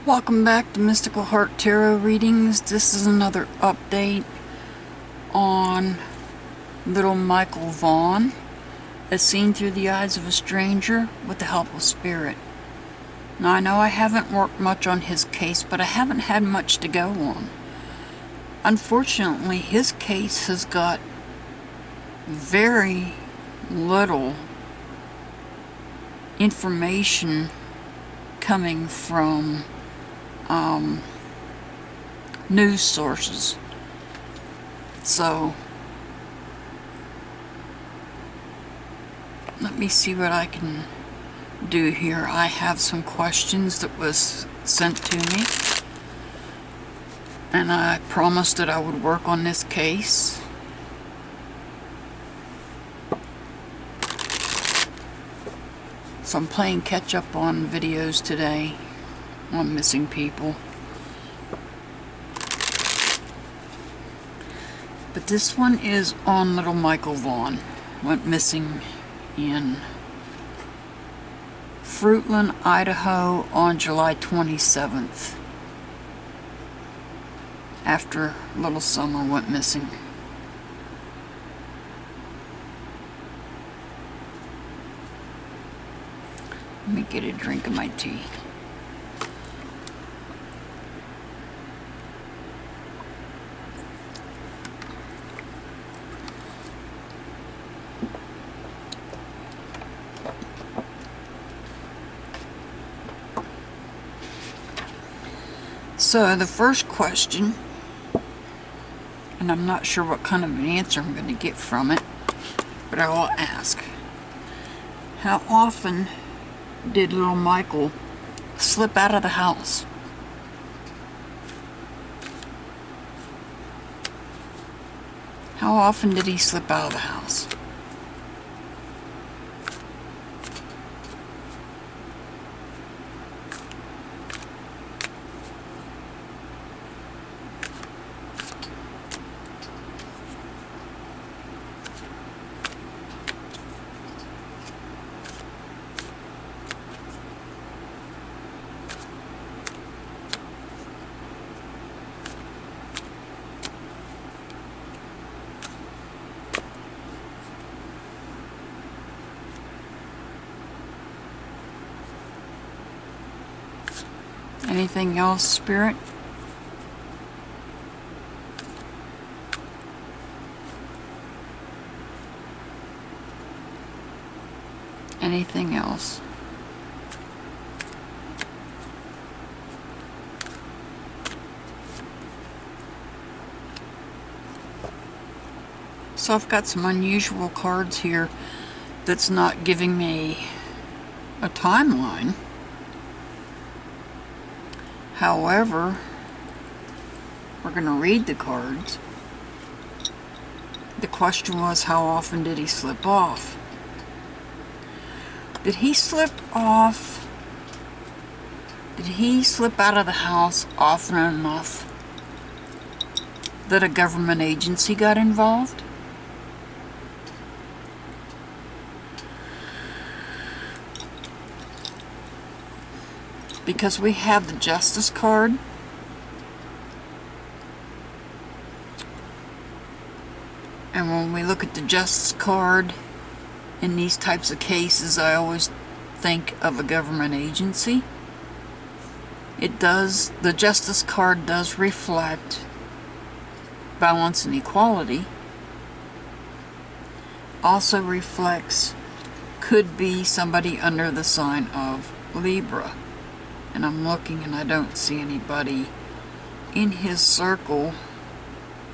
Welcome back to Mystical Heart Tarot Readings. This is another update on little Michael Vaughn, as seen through the eyes of a stranger with the help of spirit. Now I know I haven't worked much on his case, but I haven't had much to go on. Unfortunately, his case has got very little information coming from news sources. So let me see what I can do here. I have some questions that was sent to me, and I promised that I would work on this case. So I'm playing catch up on videos today on missing people. But this one is on little Michael Vaughn. Went missing in Fruitland, Idaho on July 27th. After little Summer went missing. Let me get a drink of my tea. So the first question, and I'm not sure what kind of an answer I'm going to get from it, but I will ask. How often did little Michael slip out of the house? How often did he slip out of the house? Anything else, Spirit? Anything else? So I've got some unusual cards here that's not giving me a timeline. However, we're going to read the cards. The question was, how often did he slip off? Did he slip off? Did he slip out of the house often enough that a government agency got involved? Because we have the Justice card. And when we look at the Justice card in these types of cases, I always think of a government agency. It does, the Justice card does reflect balance and equality. Also reflects, could be somebody under the sign of Libra. And I'm looking and I don't see anybody in his circle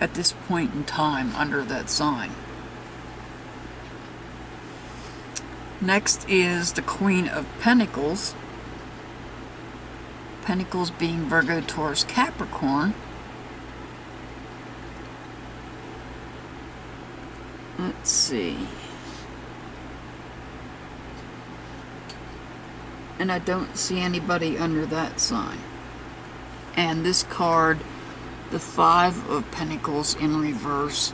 at this point in time under that sign. Next is the Queen of Pentacles. Pentacles being Virgo, Taurus, Capricorn. Let's see. And I don't see anybody under that sign. And this card, the Five of Pentacles in reverse,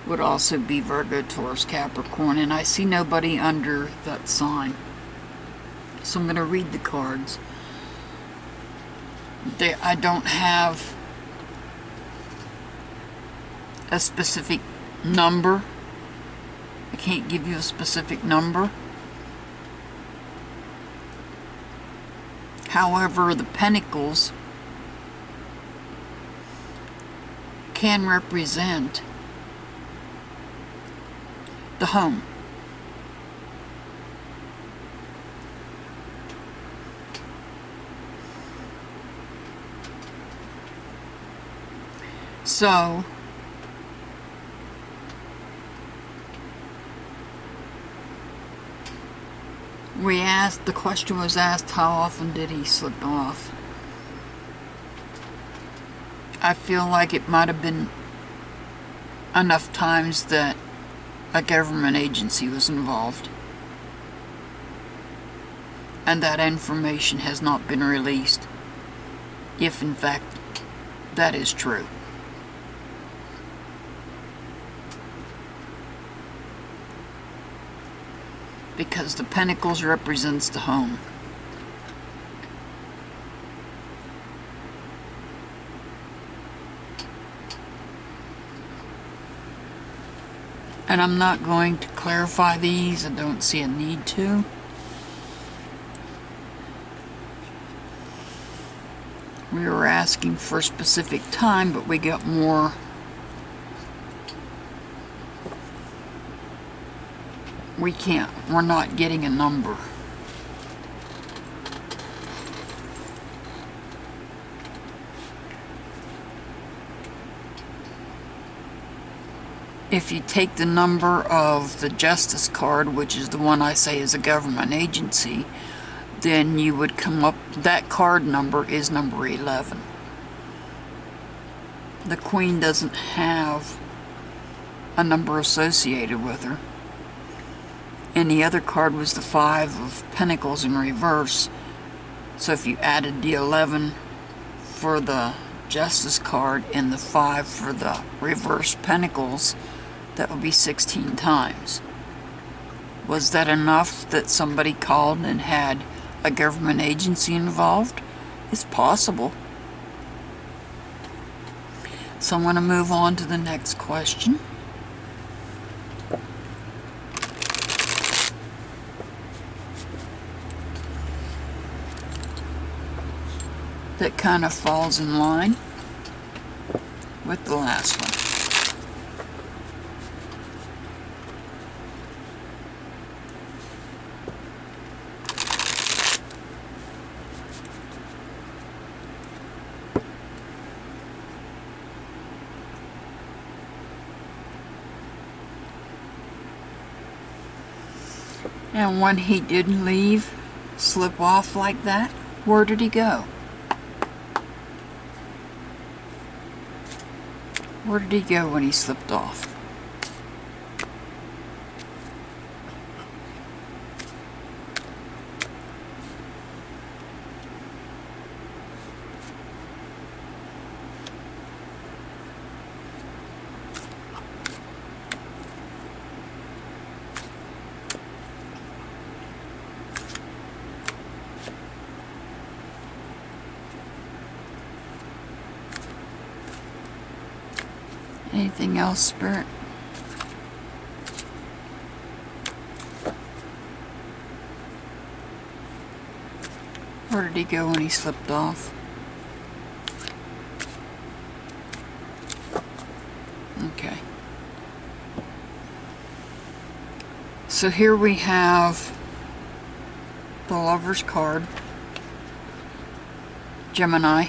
would also be Virgo, Taurus, Capricorn, and I see nobody under that sign. So I'm going to read the cards. I don't have a specific number. I can't give you a specific number. However, the Pentacles can represent the home. So, the question was asked, how often did he slip off? I feel like it might have been enough times that a government agency was involved, and that information has not been released, if in fact that is true. Because the Pentacles represents the home. And I'm not going to clarify these. I don't see a need to. We were asking for a specific time, but we got more. We're not getting a number. If you take the number of the Justice card, which is the one I say is a government agency, then you would come up, that card number is number 11. The Queen doesn't have a number associated with her. And the other card was the 5 of Pentacles in reverse. So if you added the 11 for the Justice card and the 5 for the reverse Pentacles, that would be 16 times. Was that enough that somebody called and had a government agency involved? It's possible. So I'm going to move on to the next question. That kind of falls in line with the last one. And when he did leave, slip off like that, where did he go? Where did he go when he slipped off? Anything else, Spirit? Where did he go when he slipped off? Okay. So here we have the Lover's card, Gemini.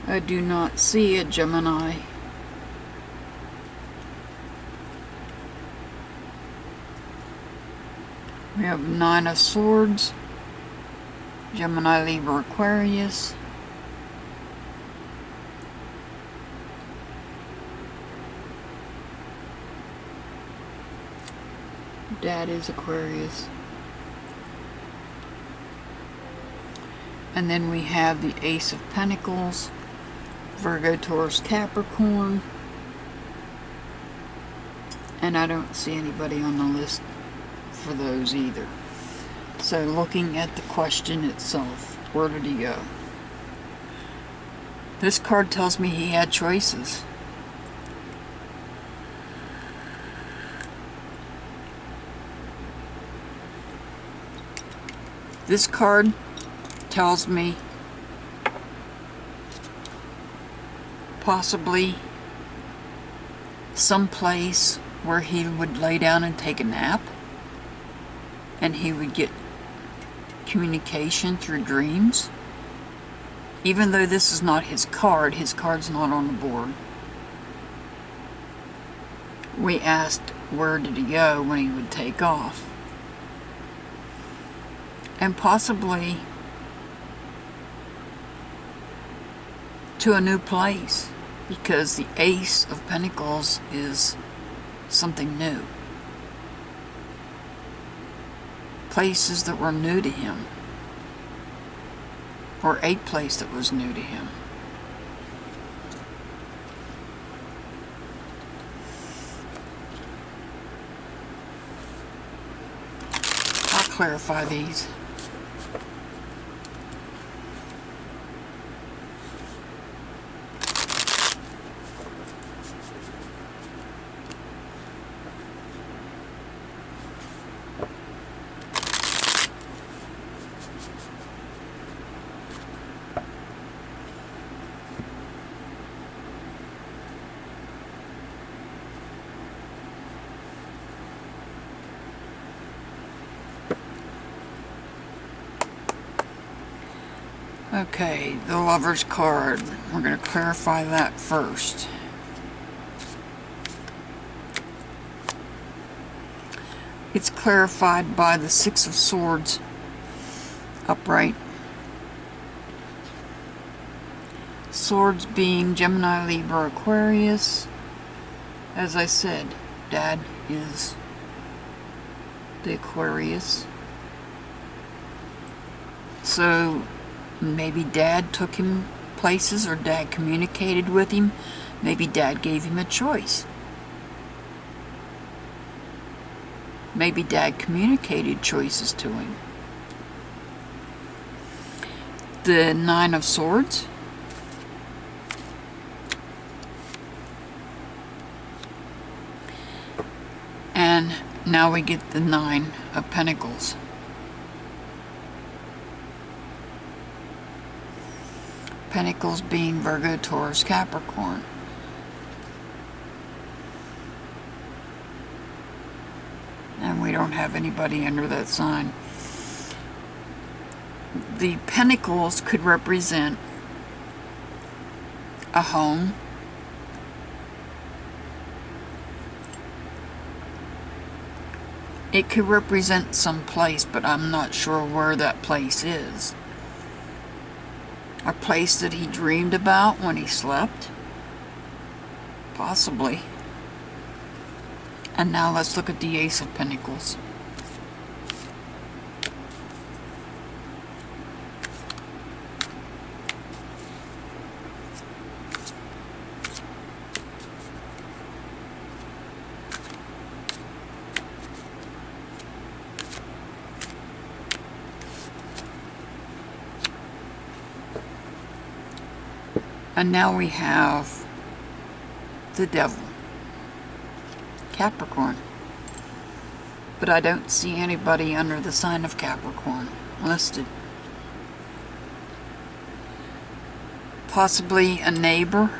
I do not see a Gemini. We have 9 of Swords, Gemini, Libra, Aquarius. Dad is Aquarius. And then we have the Ace of Pentacles, Virgo, Taurus, Capricorn. And I don't see anybody on the list for those either. So looking at the question itself, where did he go? This card tells me he had choices. This card tells me possibly some place where he would lay down and take a nap, and he would get communication through dreams. Even though this is not his card's not on the board. We asked where did he go when he would take off. And possibly to a new place, because the Ace of Pentacles is something new. Places that were new to him, or a place that was new to him. I'll clarify these. Okay, the Lover's card. We're going to clarify that first. It's clarified by the Six of Swords upright. Swords being Gemini, Libra, Aquarius. As I said, Dad is the Aquarius. So maybe Dad took him places, or Dad communicated with him. Maybe Dad gave him a choice. Maybe Dad communicated choices to him. The Nine of Swords. And now we get the Nine of Pentacles. Pentacles being Virgo, Taurus, Capricorn. And we don't have anybody under that sign. The Pentacles could represent a home, it could represent some place, but I'm not sure where that place is. A place that he dreamed about when he slept? Possibly. And now let's look at the Ace of Pentacles. And now we have the Devil, Capricorn. But I don't see anybody under the sign of Capricorn listed. Possibly a neighbor.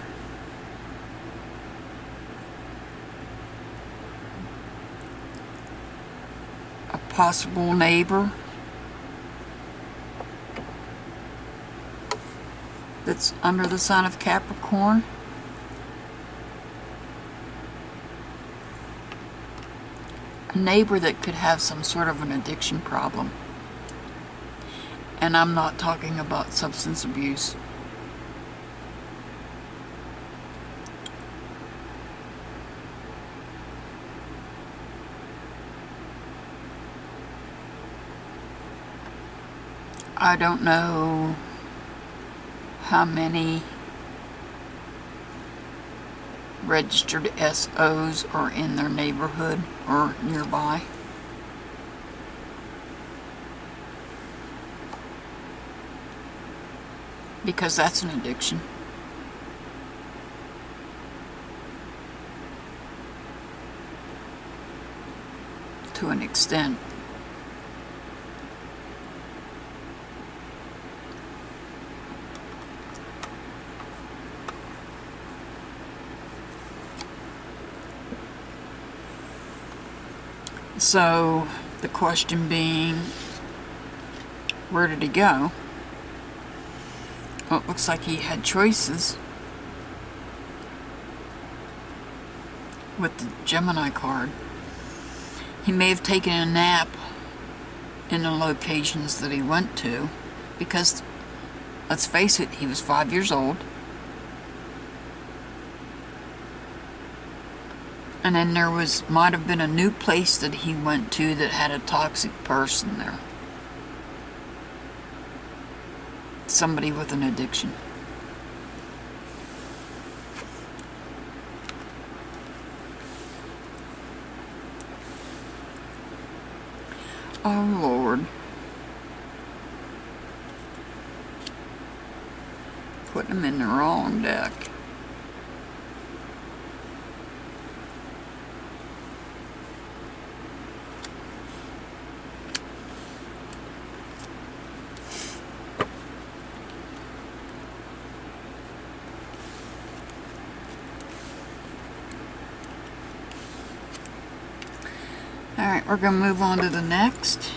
A possible neighbor that's under the sign of Capricorn. A neighbor that could have some sort of an addiction problem. And I'm not talking about substance abuse. I don't know how many registered SOs are in their neighborhood or nearby. because that's an addiction. To an extent. So, the question being, where did he go? Well, it looks like he had choices with the Gemini card. He may have taken a nap in the locations that he went to, because, let's face it, he was 5 years old. And then there might have been a new place that he went to that had a toxic person there. Somebody with an addiction. Oh, Lord. Putting him in the wrong deck. Alright, we're going to move on to the next.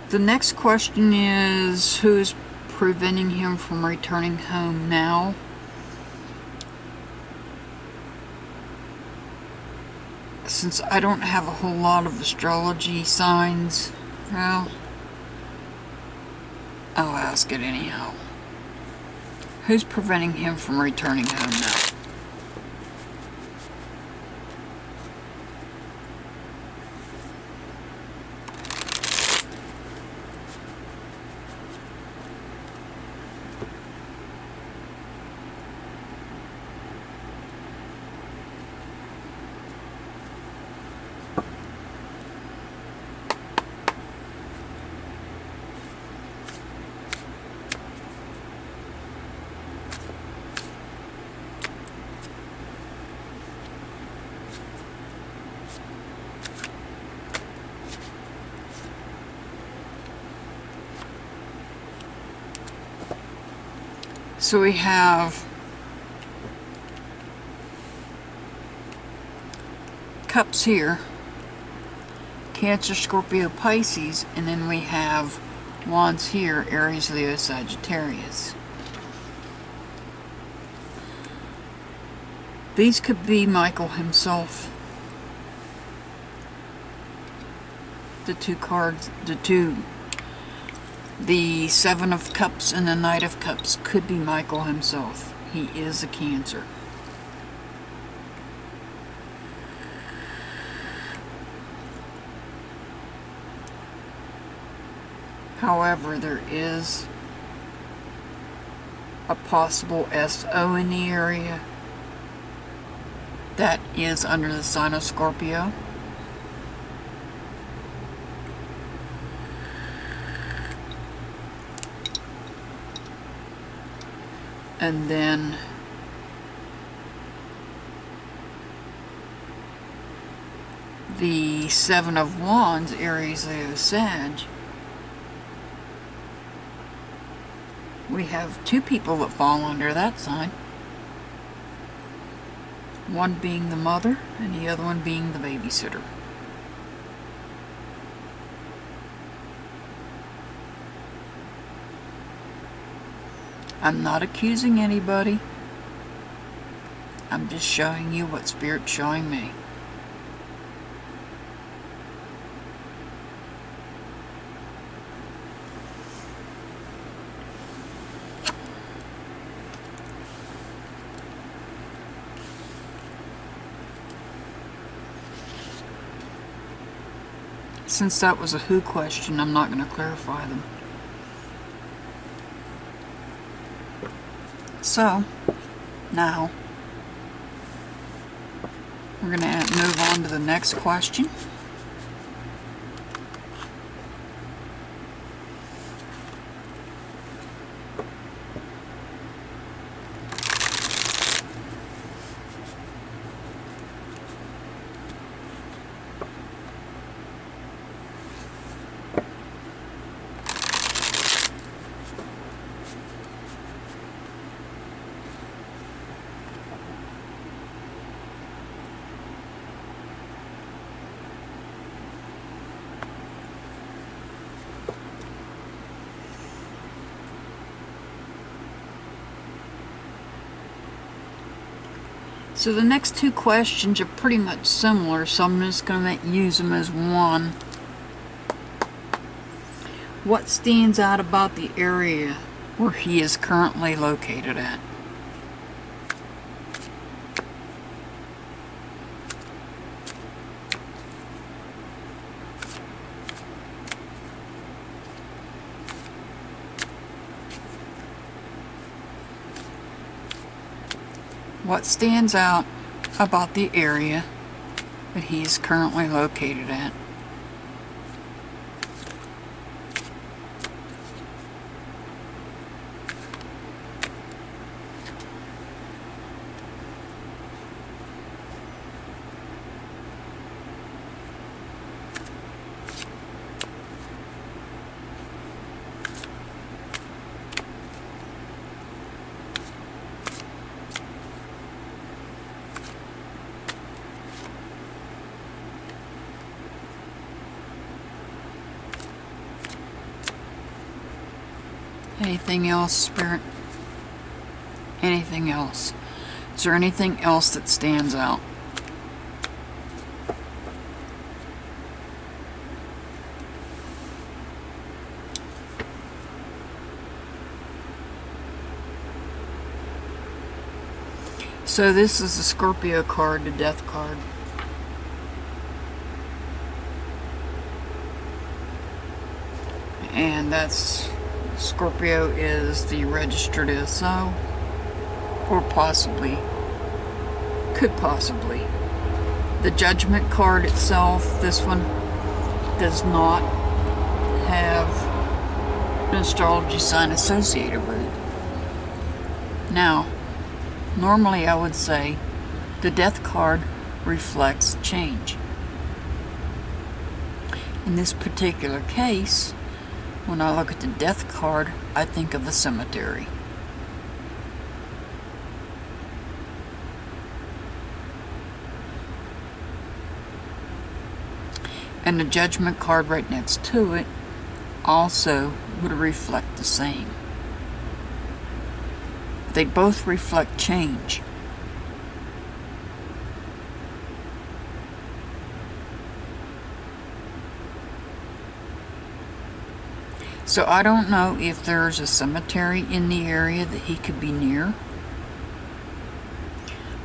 The next question is, who's preventing him from returning home now? Since I don't have a whole lot of astrology signs, well, I'll ask it anyhow. Who's preventing him from returning home now? So we have Cups here, Cancer, Scorpio, Pisces, and then we have Wands here, Aries, Leo, Sagittarius. These could be Michael himself. The two cards, the Seven of Cups and the Knight of Cups could be Michael himself. He is a Cancer. However, there is a possible SO in the area that is under the sign of Scorpio. And then the Seven of Wands, Aries, Leo, Sag. We have two people that fall under that sign. One being the mother and the other one being the babysitter. I'm not accusing anybody. I'm just showing you what Spirit's showing me. Since that was a who question, I'm not going to clarify them. So, now, We're going to move on to the next question. So the next two questions are pretty much similar, so I'm just going to use them as one. What stands out about the area where he is currently located at? What stands out about the area that he is currently located at? Anything else, Spirit? Anything else? Is there anything else that stands out? So this is the Scorpio card, the Death card. And that's Scorpio is the registered SO, or possibly, could possibly. The Judgment card itself, this one does not have an astrology sign associated with it. Now, normally I would say the Death card reflects change. In this particular case, when I look at the Death card, I think of a cemetery. And the Judgment card right next to it also would reflect the same. They both reflect change. So I don't know if there's a cemetery in the area that he could be near.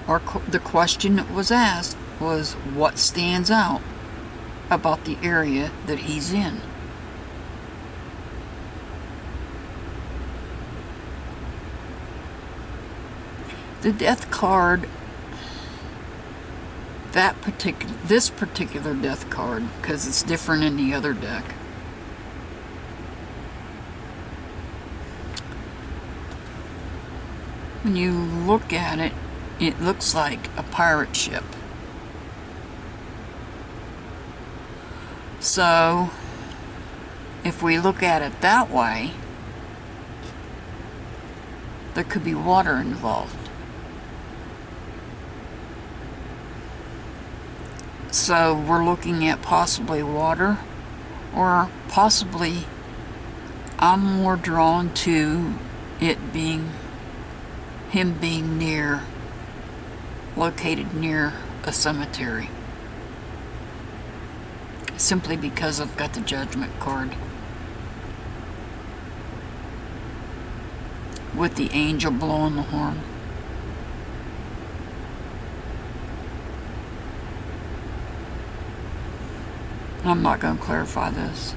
Or the question that was asked was, what stands out about the area that he's in? The Death card, this particular Death card, because it's different in the other deck, when you look at it, it looks like a pirate ship. So, if we look at it that way, there could be water involved. So, we're looking at possibly water, or possibly I'm more drawn to it being him being located near a cemetery. Simply because I've got the Judgment card. With the angel blowing the horn. I'm not going to clarify this.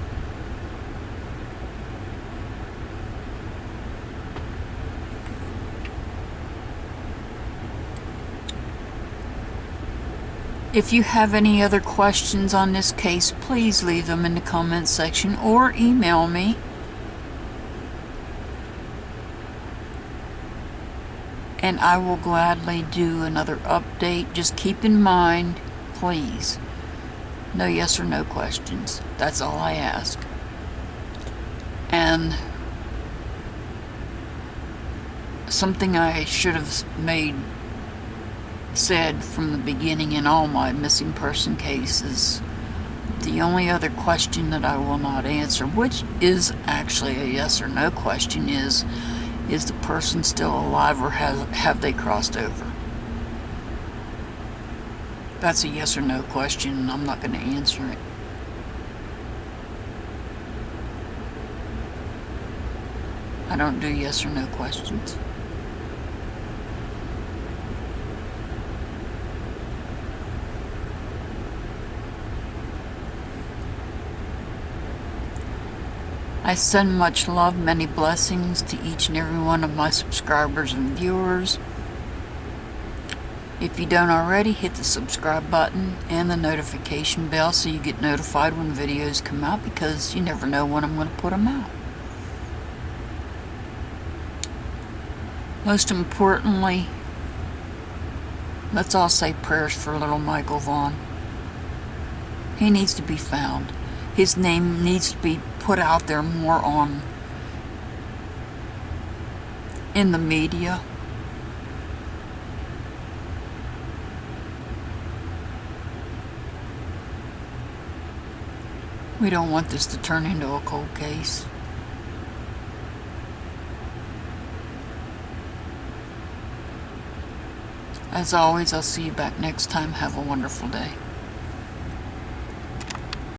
If you have any other questions on this case, please leave them in the comments section or email me. And I will gladly do another update. Just keep in mind, please, no yes or no questions. That's all I ask. And something I should have said from the beginning in all my missing person cases, the only other question that I will not answer, which is actually a yes or no question, is the person still alive, or have they crossed over? That's a yes or no question, and I'm not going to answer it. I don't do yes or no questions. I send much love, many blessings to each and every one of my subscribers and viewers. If you don't already, hit the subscribe button and the notification bell so you get notified when videos come out, because you never know when I'm going to put them out. Most importantly, let's all say prayers for little Michael Vaughn. He needs to be found. His name needs to be put out there more in the media. We don't want this to turn into a cold case. As always, I'll see you back next time. Have a wonderful day.